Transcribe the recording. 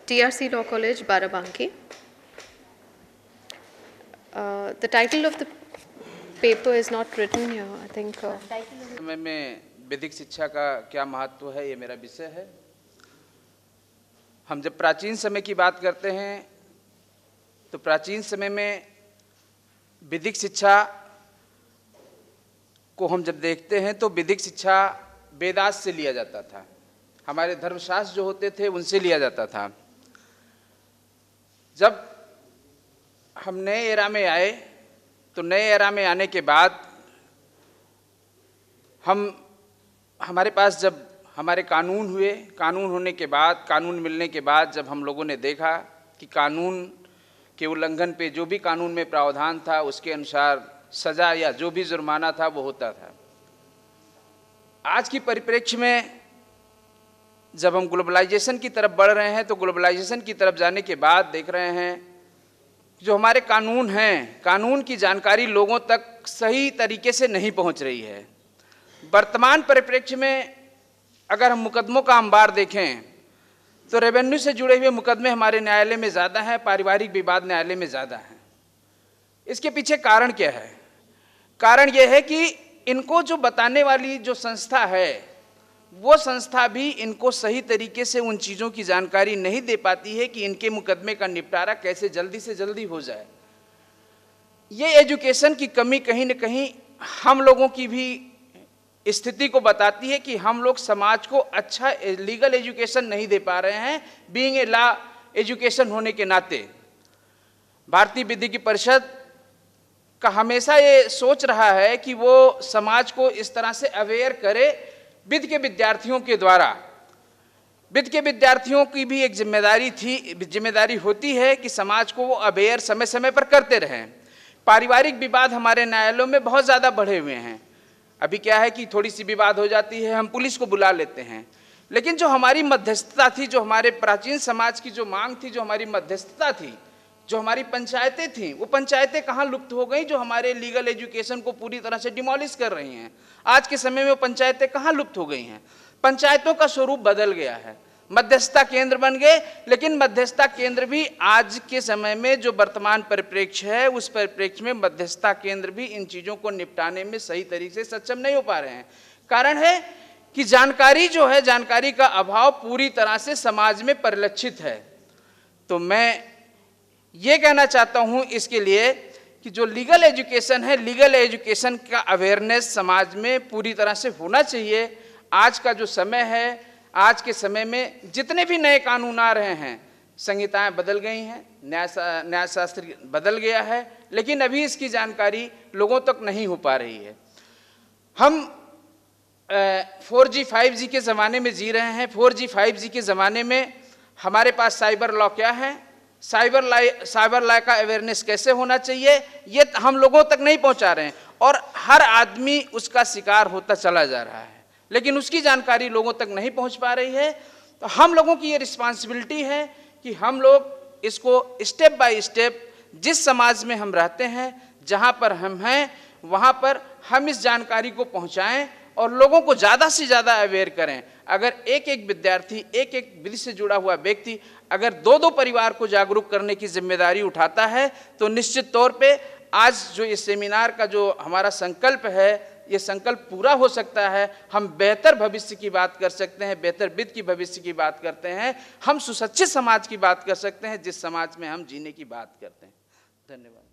TRC Law College, Barabanki. The title of the paper is not written here, I think. समय में वैदिक शिक्षा का क्या महत्व है, ये मेरा विषय है। हम जब प्राचीन समय की बात करते हैं तो प्राचीन समय में वैदिक शिक्षा को हम जब देखते हैं तो वैदिक शिक्षा वेदास से लिया जाता था, हमारे धर्मशास्त्र जो होते थे उनसे लिया जाता था। जब हम नए एरा में आए तो नए एरा में आने के बाद हमारे पास जब हमारे कानून हुए, कानून होने के बाद, कानून मिलने के बाद जब हम लोगों ने देखा कि कानून के उल्लंघन पे जो भी कानून में प्रावधान था उसके अनुसार सजा या जो भी जुर्माना था वो होता था। आज की परिप्रेक्ष्य में जब हम ग्लोबलाइजेशन की तरफ बढ़ रहे हैं तो ग्लोबलाइजेशन की तरफ जाने के बाद देख रहे हैं जो हमारे कानून हैं, कानून की जानकारी लोगों तक सही तरीके से नहीं पहुंच रही है। वर्तमान परिप्रेक्ष्य में अगर हम मुकदमों का अंबार देखें तो रेवेन्यू से जुड़े हुए मुकदमे हमारे न्यायालय में ज़्यादा हैं, पारिवारिक विवाद न्यायालय में ज़्यादा हैं। इसके पीछे कारण क्या है? कारण यह है कि इनको जो बताने वाली जो संस्था है वो संस्था भी इनको सही तरीके से उन चीज़ों की जानकारी नहीं दे पाती है कि इनके मुकदमे का निपटारा कैसे जल्दी से जल्दी हो जाए। ये एजुकेशन की कमी कहीं न कहीं हम लोगों की भी स्थिति को बताती है कि हम लोग समाज को अच्छा लीगल एजुकेशन नहीं दे पा रहे हैं, बीइंग ए लॉ एजुकेशन होने के नाते। भारतीय विधिकी परिषद का हमेशा ये सोच रहा है कि वो समाज को इस तरह से अवेयर करे विधि के विद्यार्थियों के द्वारा। विधि के विद्यार्थियों की भी एक जिम्मेदारी होती है कि समाज को वो अवेयर समय समय पर करते रहें। पारिवारिक विवाद हमारे न्यायालयों में बहुत ज़्यादा बढ़े हुए हैं। अभी क्या है कि थोड़ी सी विवाद हो जाती है, हम पुलिस को बुला लेते हैं, लेकिन जो हमारी मध्यस्थता थी, जो हमारे प्राचीन समाज की जो मांग थी, जो हमारी मध्यस्थता थी, जो हमारी पंचायतें थीं, वो पंचायतें कहाँ लुप्त हो गई जो हमारे लीगल एजुकेशन को पूरी तरह से डिमोलिश कर रही हैं। आज के समय में वो पंचायतें कहाँ लुप्त हो गई हैं? पंचायतों का स्वरूप बदल गया है, मध्यस्थता केंद्र बन गए, लेकिन मध्यस्थता केंद्र भी आज के समय में जो वर्तमान परिप्रेक्ष्य है उस परिप्रेक्ष्य में मध्यस्थता केंद्र भी इन चीज़ों को निपटाने में सही तरीके से सक्षम नहीं हो पा रहे हैं। कारण है कि जानकारी जो है, जानकारी का अभाव पूरी तरह से समाज में परिलक्षित है। तो मैं ये कहना चाहता हूँ इसके लिए कि जो लीगल एजुकेशन है, लीगल एजुकेशन का अवेयरनेस समाज में पूरी तरह से होना चाहिए। आज का जो समय है, आज के समय में जितने भी नए कानून आ रहे हैं, संहिताएं बदल गई हैं, न्यायशास्त्र बदल गया है, लेकिन अभी इसकी जानकारी लोगों तक नहीं हो पा रही है। हम 4G 5G के ज़माने में जी रहे हैं। 4G 5G के ज़माने में हमारे पास साइबर लॉ क्या है, साइबर लॉ का अवेयरनेस कैसे होना चाहिए, ये हम लोगों तक नहीं पहुंचा रहे हैं और हर आदमी उसका शिकार होता चला जा रहा है, लेकिन उसकी जानकारी लोगों तक नहीं पहुंच पा रही है। तो हम लोगों की ये रिस्पॉन्सिबिलिटी है कि हम लोग इसको स्टेप बाय स्टेप, जिस समाज में हम रहते हैं, जहां पर हम हैं, वहां पर हम इस जानकारी को पहुंचाएं और लोगों को ज़्यादा से ज़्यादा अवेयर करें। अगर एक एक विद्यार्थी, एक एक विधि से जुड़ा हुआ व्यक्ति अगर दो परिवार को जागरूक करने की जिम्मेदारी उठाता है तो निश्चित तौर पे आज जो इस सेमिनार का जो हमारा संकल्प है, ये संकल्प पूरा हो सकता है। हम बेहतर भविष्य की बात कर सकते हैं, बेहतर वित्त की भविष्य की बात करते हैं, हम सुसज्जित समाज की बात कर सकते हैं जिस समाज में हम जीने की बात करते हैं। धन्यवाद।